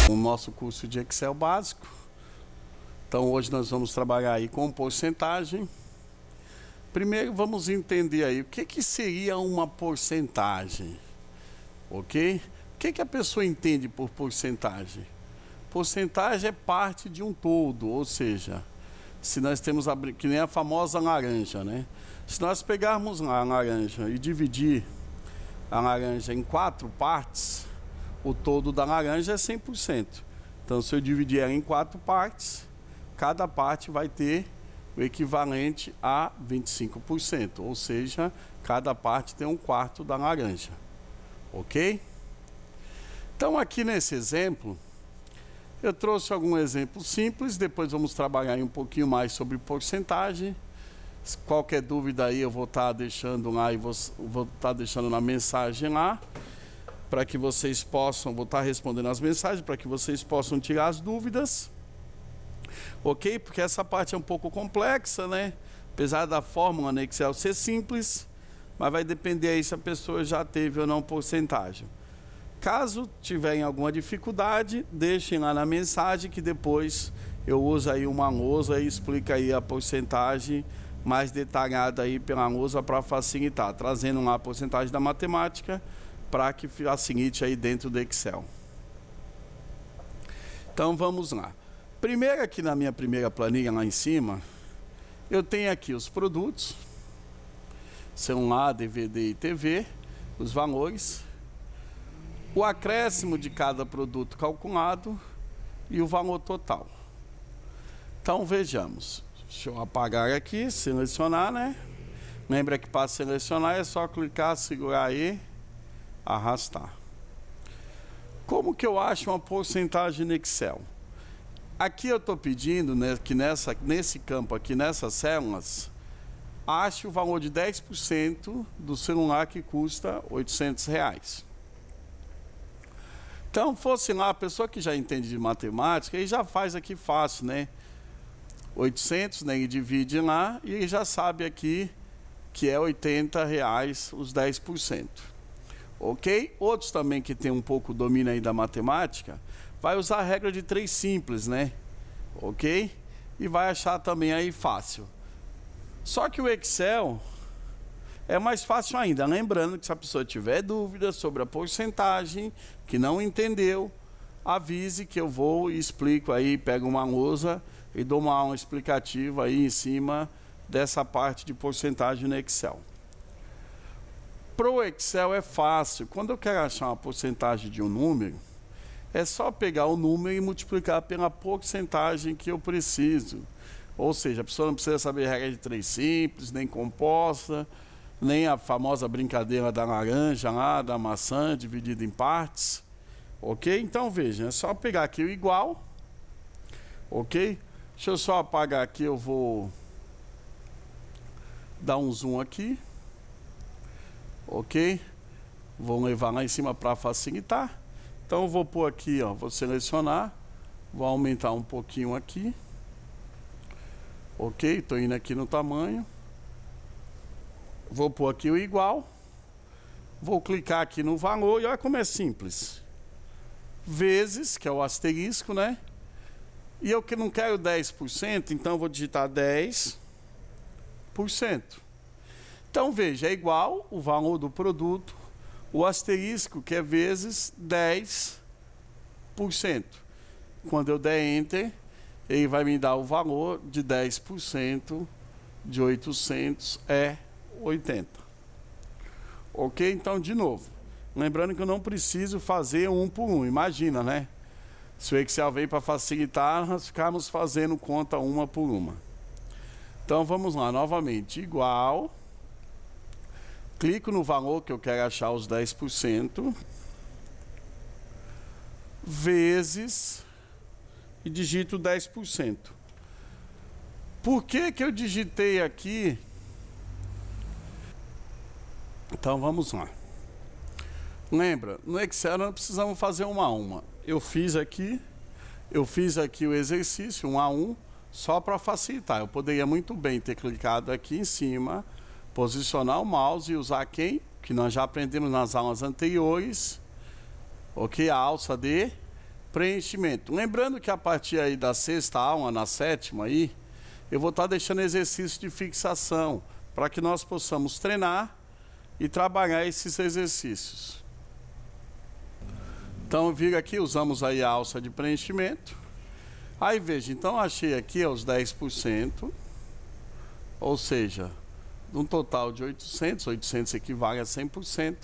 O nosso curso de Excel básico. Então hoje nós vamos trabalhar aí com porcentagem. Primeiro vamos entender aí o que seria uma porcentagem, ok? O que a pessoa entende por porcentagem? Porcentagem é parte de um todo, ou seja, se nós temos, que nem a famosa laranja, né? Se nós pegarmos a laranja e dividir a laranja em 4 partes, o todo da laranja é 100%. Então, se eu dividir ela em 4 partes, cada parte vai ter o equivalente a 25%, ou seja, cada parte tem 1/4 da laranja, ok? Então, aqui nesse exemplo, eu trouxe algum exemplo simples, depois vamos trabalhar um pouquinho mais sobre porcentagem. Qualquer dúvida aí eu vou estar deixando lá e vou estar deixando na mensagem lá, para que vocês possam, vou estar respondendo as mensagens, para que vocês possam tirar as dúvidas. Ok? Porque essa parte é um pouco complexa, né? Apesar da fórmula no Excel ser simples, mas vai depender aí se a pessoa já teve ou não porcentagem. Caso tiverem alguma dificuldade, deixem lá na mensagem que depois eu uso aí uma lousa e explico aí a porcentagem mais detalhada aí pela lousa para facilitar, trazendo lá a porcentagem da matemática para que facilite aí dentro do Excel. Então vamos lá. Primeiro aqui na minha primeira planilha lá em cima, eu tenho aqui os produtos, celular, DVD e TV, os valores, o acréscimo de cada produto calculado e o valor total. Então vejamos, deixa eu apagar aqui, selecionar, né? Lembra que para selecionar é só clicar, segurar e arrastar. Como que eu acho uma porcentagem no Excel? Aqui eu estou pedindo, né, que nesse campo aqui, nessas células, ache o valor de 10% do celular que custa R$800. Então, fosse lá, a pessoa que já entende de matemática, ele já faz aqui fácil, né? 800, né, ele divide lá e ele já sabe aqui que é R$80 os 10%. Ok? Outros também que tem um pouco domínio aí da matemática, vai usar a regra de 3 simples, né? Ok? E vai achar também aí fácil. Só que o Excel é mais fácil ainda. Lembrando que se a pessoa tiver dúvida sobre a porcentagem, que não entendeu, avise que eu vou e explico aí, pego uma lousa e dou uma aula explicativa aí em cima dessa parte de porcentagem no Excel. Pro Excel é fácil. Quando eu quero achar uma porcentagem de um número, é só pegar o número e multiplicar pela porcentagem que eu preciso. Ou seja, a pessoa não precisa saber a regra de 3 simples, nem composta, nem a famosa brincadeira da laranja lá, da maçã dividida em partes. Ok? Então veja, é só pegar aqui o igual. Ok? Deixa eu só apagar aqui, eu vou dar um zoom aqui. Ok? Vou levar lá em cima para facilitar. Então eu vou pôr aqui, ó, vou selecionar, vou aumentar um pouquinho aqui. Ok, estou indo aqui no tamanho. Vou pôr aqui o igual. Vou clicar aqui no valor e olha como é simples. Vezes, que é o asterisco, né? E eu que não quero 10%, então eu vou digitar 10%. Então veja, é igual o valor do produto, o asterisco que é vezes 10%. Quando eu der Enter, ele vai me dar o valor de 10% de 800 é 80. Ok? Então, de novo, lembrando que eu não preciso fazer um por um. Imagina, né? Se o Excel veio para facilitar, nós ficamos fazendo conta uma por uma. Então, vamos lá, novamente, igual... Clico no valor que eu quero achar os 10%, vezes, e digito 10%. Por que eu digitei aqui? Então vamos lá. Lembra, no Excel não precisamos fazer uma a uma. Eu fiz aqui o exercício 1 a 1, só para facilitar. Eu poderia muito bem ter clicado aqui em cima, posicionar o mouse e usar quem? que nós já aprendemos nas aulas anteriores, ok? A alça de preenchimento. Lembrando que a partir aí da sexta aula, na sétima aí, eu vou estar deixando exercício de fixação, para que nós possamos treinar e trabalhar esses exercícios. Então, vira aqui, usamos aí a alça de preenchimento. Aí, veja, então achei aqui os 10%, ou seja, de um total de 800 equivale a 100%,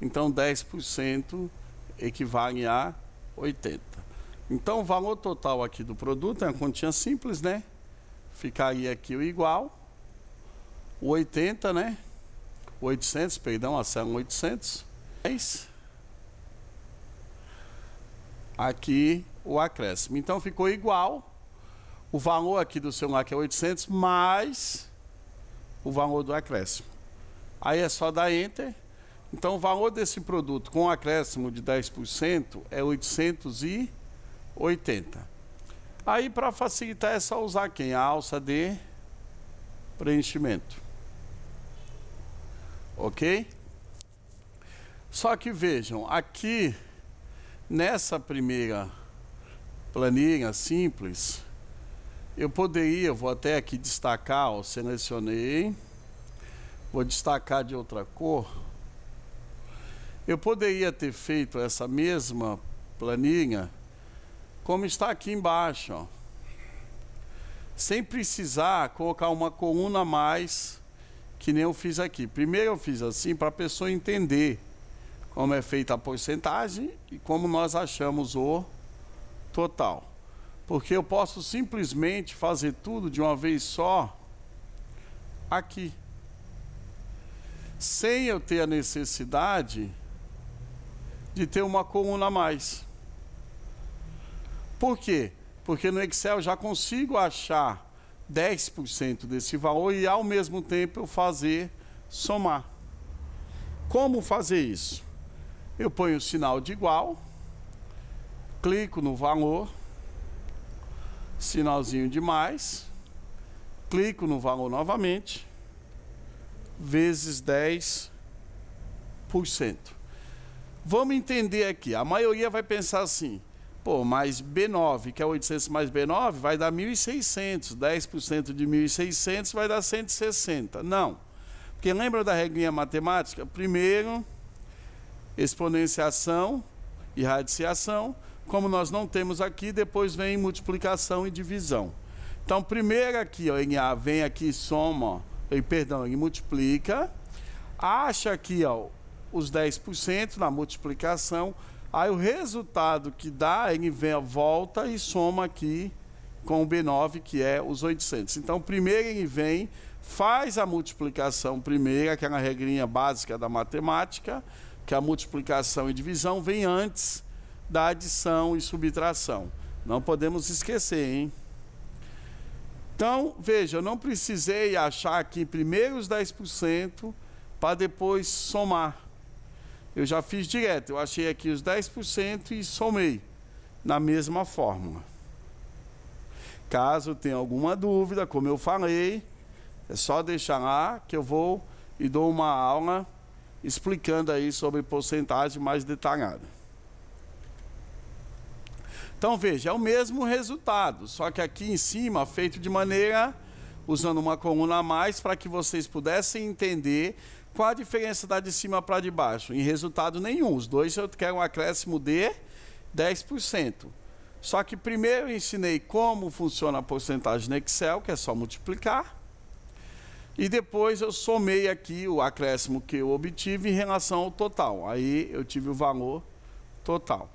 então 10% equivale a 80. Então, o valor total aqui do produto é uma continha simples, né? Ficaria aqui o igual, o 80, né? 800, perdão, a célula 800. Aqui o acréscimo. Então, ficou igual o valor aqui do celular, que é 800, mais o valor do acréscimo. Aí é só dar Enter. Então, o valor desse produto com acréscimo de 10% é 880. Aí, para facilitar, é só usar quem? A alça de preenchimento. Ok? Só que vejam, aqui, nessa primeira planilha simples, eu poderia, vou até aqui destacar, ó, selecionei, vou destacar de outra cor. Eu poderia ter feito essa mesma planilha como está aqui embaixo, ó, sem precisar colocar uma coluna a mais, que nem eu fiz aqui. Primeiro eu fiz assim para a pessoa entender como é feita a porcentagem e como nós achamos o total. Porque eu posso simplesmente fazer tudo de uma vez só aqui, sem eu ter a necessidade de ter uma coluna a mais. Por quê? Porque no Excel eu já consigo achar 10% desse valor e ao mesmo tempo eu fazer somar. Como fazer isso? Eu ponho o sinal de igual, clico no valor, sinalzinho de mais, clico no valor novamente, vezes 10%. Vamos entender aqui, a maioria vai pensar assim, pô, mais B9, que é 800 mais B9, vai dar 1.600, 10% de 1.600 vai dar 160. Não, porque lembra da regrinha matemática? Primeiro, exponenciação e radiciação, como nós não temos aqui, depois vem multiplicação e divisão. Então, primeiro aqui, ó, NA vem aqui, soma, ele multiplica, acha aqui, ó, os 10% na multiplicação, aí o resultado que dá, ele vem, volta e soma aqui com o B9, que é os 800. Então, primeiro ele vem, faz a multiplicação primeiro, aquela regrinha básica da matemática, que a multiplicação e divisão vem antes da adição e subtração. Não podemos esquecer, hein? Então, veja, eu não precisei achar aqui primeiro os 10% para depois somar. Eu já fiz direto, eu achei aqui os 10% e somei na mesma fórmula. Caso tenha alguma dúvida, como eu falei, é só deixar lá que eu vou e dou uma aula explicando aí sobre porcentagem mais detalhada. Então veja, é o mesmo resultado, só que aqui em cima feito de maneira, usando uma coluna a mais para que vocês pudessem entender qual a diferença da de cima para de baixo. Em resultado nenhum, os dois eu quero um acréscimo de 10%. Só que primeiro eu ensinei como funciona a porcentagem no Excel, que é só multiplicar. E depois eu somei aqui o acréscimo que eu obtive em relação ao total. Aí eu tive o valor total.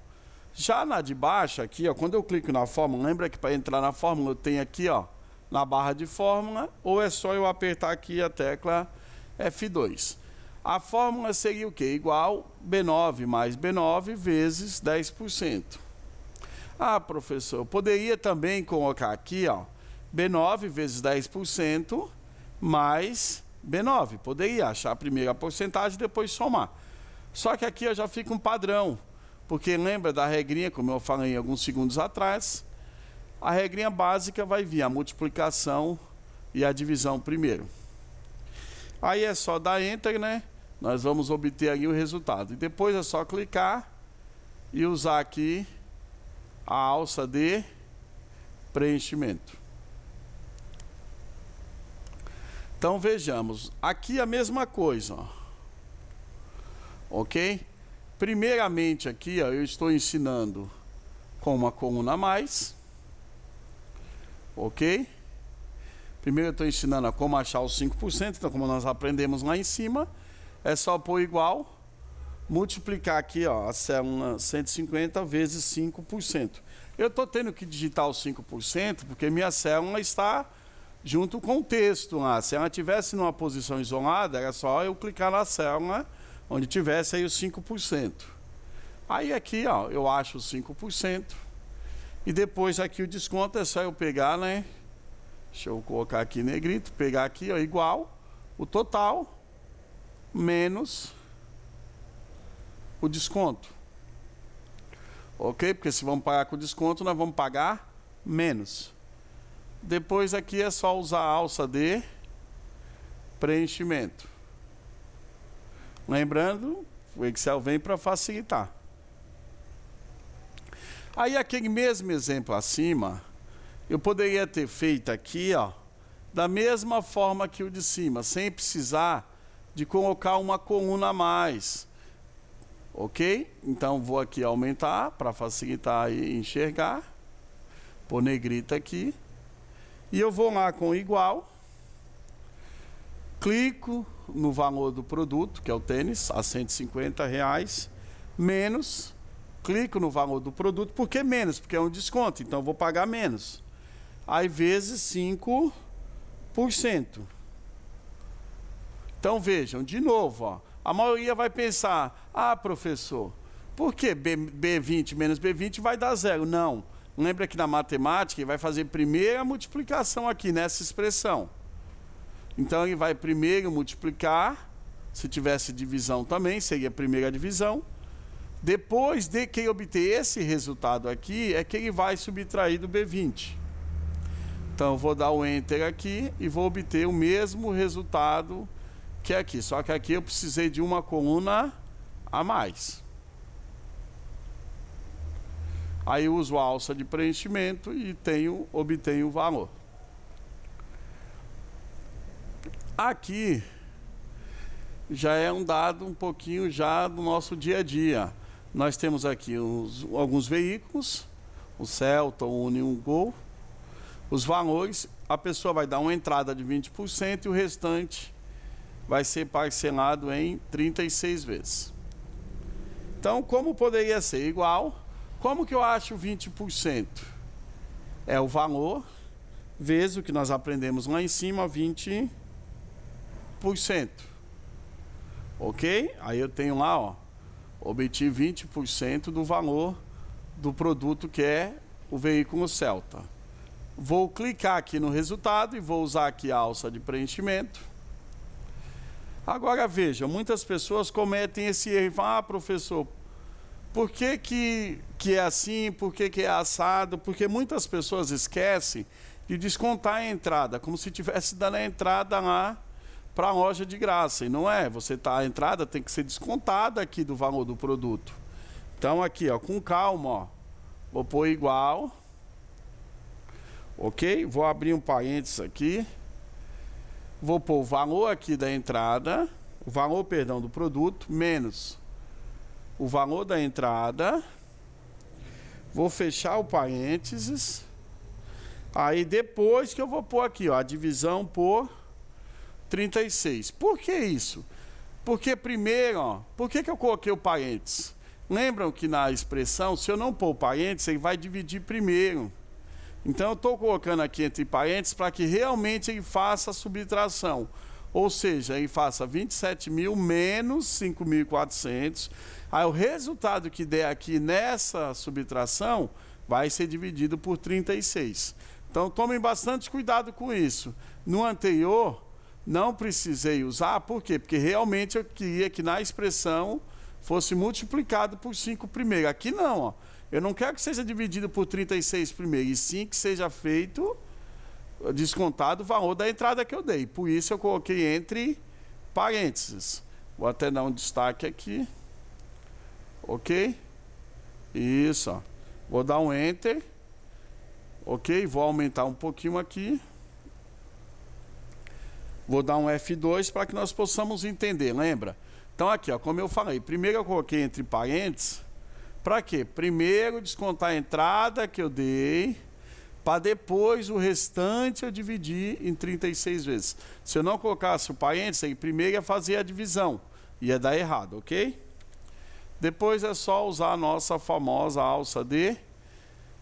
Já na de baixo aqui, ó, quando eu clico na fórmula, lembra que para entrar na fórmula eu tenho aqui, ó, na barra de fórmula, ou é só eu apertar aqui a tecla F2. A fórmula seria o quê? Igual B9 mais B9 vezes 10%. Ah, professor, eu poderia também colocar aqui, ó, B9 vezes 10% mais B9. Poderia achar primeiro a porcentagem e depois somar. Só que aqui já fica um padrão, porque lembra da regrinha, como eu falei alguns segundos atrás, a regrinha básica vai vir a multiplicação e a divisão primeiro. Aí é só dar Enter, né? nós vamos obter aí o resultado. E depois é só clicar e usar aqui a alça de preenchimento. Então vejamos, aqui a mesma coisa, ó. Ok? Primeiramente aqui, ó, eu estou ensinando com uma coluna a mais. Ok? Primeiro eu estou ensinando a como achar os 5%, então como nós aprendemos lá em cima, é só pôr igual, multiplicar aqui, ó, a célula 150 vezes 5%. Eu estou tendo que digitar os 5% porque minha célula está junto com o texto lá. Se ela estivesse numa posição isolada, era só eu clicar na célula onde tivesse aí os 5%. Aí aqui, ó, eu acho os 5%. E depois aqui o desconto é só eu pegar, né? Deixa eu colocar aqui negrito, pegar aqui, ó, igual o total menos o desconto. Ok? Porque se vamos pagar com desconto, nós vamos pagar menos. Depois aqui é só usar a alça de preenchimento. Lembrando, o Excel vem para facilitar. Aí aquele mesmo exemplo acima, eu poderia ter feito aqui, ó, da mesma forma que o de cima, sem precisar de colocar uma coluna a mais. Ok? Então vou aqui aumentar para facilitar aí enxergar. Pôr negrita aqui. E eu vou lá com igual. Clico no valor do produto, que é o tênis, a R$150, menos. Clico no valor do produto, por que menos? Porque é um desconto, então eu vou pagar menos. Aí vezes 5%. Então vejam, de novo, ó, a maioria vai pensar, ah, professor, por que B20 menos B20 vai dar zero? Não, lembra que na matemática ele vai fazer primeiro a multiplicação aqui nessa expressão. Então ele vai primeiro multiplicar, se tivesse divisão também, seria a primeira divisão. Depois de que ele obter esse resultado aqui, é que ele vai subtrair do B20. Então eu vou dar o Enter aqui e vou obter o mesmo resultado que aqui, só que aqui eu precisei de uma coluna a mais. Aí eu uso a alça de preenchimento e obtenho o valor. Aqui já é um dado um pouquinho já do nosso dia a dia. Nós temos aqui alguns veículos, o Celta, o Uno e o Gol. Os valores, a pessoa vai dar uma entrada de 20% e o restante vai ser parcelado em 36 vezes. Então, como poderia ser igual? Como que eu acho 20%? É o valor vezes o que nós aprendemos lá em cima, 20%. Ok? Aí eu tenho lá, ó, obtive 20% do valor do produto que é o veículo Celta. Vou clicar aqui no resultado e vou usar aqui a alça de preenchimento. Agora veja, muitas pessoas cometem esse erro. Ah, professor, por que é assim? Por que é assado? Porque muitas pessoas esquecem de descontar a entrada, como se estivesse dando a entrada lá para a loja de graça. E não é, a entrada tem que ser descontada aqui do valor do produto. Então aqui, ó, com calma, ó, vou pôr igual. Ok? Vou abrir um parênteses aqui. Vou pôr o valor aqui da entrada, o valor, perdão, do produto, menos o valor da entrada. Vou fechar o parênteses. Aí depois que eu vou pôr aqui, ó, a divisão por 36. Por que isso? Porque primeiro, ó, por que eu coloquei o parênteses? Lembram que na expressão, se eu não pôr o parênteses, ele vai dividir primeiro. Então eu estou colocando aqui entre parênteses para que realmente ele faça a subtração. Ou seja, ele faça 27.000 menos 5.400. Aí o resultado que der aqui nessa subtração vai ser dividido por 36. Então tomem bastante cuidado com isso. No anterior, não precisei usar, por quê? Porque realmente eu queria que na expressão fosse multiplicado por 5 primeiro. Aqui não, ó. Eu não quero que seja dividido por 36 primeiro, e sim que seja feito, descontado o valor da entrada que eu dei. Por isso eu coloquei entre parênteses. Vou até dar um destaque aqui. Ok? Isso, ó. Vou dar um Enter. Ok? Vou aumentar um pouquinho aqui. Vou dar um F2 para que nós possamos entender, lembra? Então aqui, ó, como eu falei, primeiro eu coloquei entre parênteses. Para quê? Primeiro descontar a entrada que eu dei, para depois o restante eu dividir em 36 vezes. Se eu não colocasse o parênteses, aí primeiro ia fazer a divisão. Ia dar errado, ok? Depois é só usar a nossa famosa alça de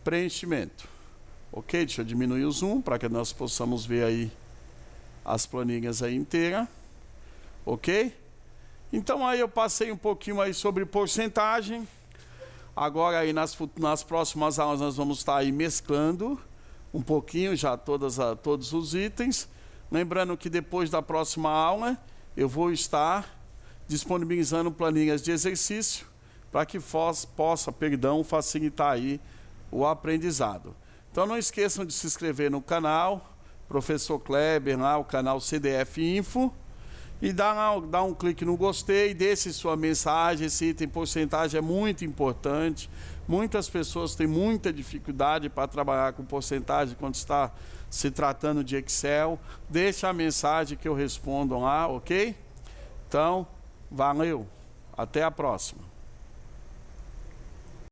preenchimento. Ok? Deixa eu diminuir o zoom para que nós possamos ver aí as planilhas aí inteiras. Ok? Então aí eu passei um pouquinho aí sobre porcentagem. Agora aí nas próximas aulas nós vamos estar aí mesclando um pouquinho já todos os itens. Lembrando que depois da próxima aula eu vou estar disponibilizando planilhas de exercício para que possa facilitar aí o aprendizado. Então não esqueçam de se inscrever no canal, Professor Kleber, lá o canal CDF Info, e dá um clique no gostei, deixe sua mensagem. Esse item porcentagem é muito importante. Muitas pessoas têm muita dificuldade para trabalhar com porcentagem quando está se tratando de Excel. Deixa a mensagem que eu respondo lá, ok? Então, valeu. Até a próxima.